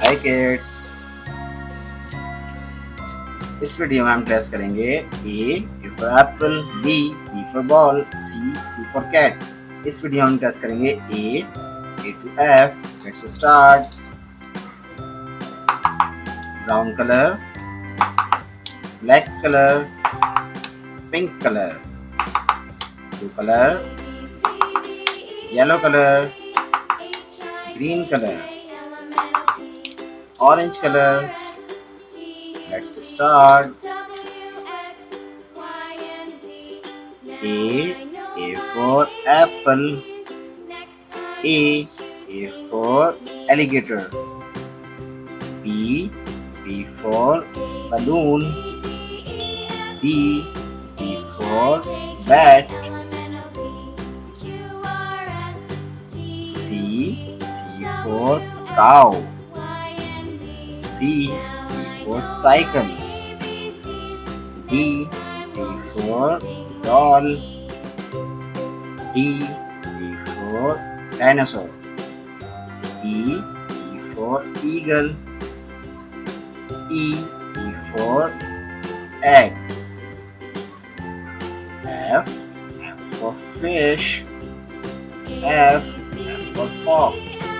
हाय kids, इस video में हम ट्रेस करेंगे A for apple, B for ball, C for cat. इस वीडियो में हम ट्रेस करेंगे A to F. Let's start. Brown colour, black colour, pink colour, blue colour, yellow colour, green color, orange color. Let's start. A for apple, A for alligator, B for balloon, B for bat, C for cow, C for cycle, D for doll, E for dinosaur, E for eagle, E for egg, F for fish, F for fox.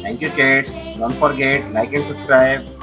Thank you kids. Don't forget like and subscribe.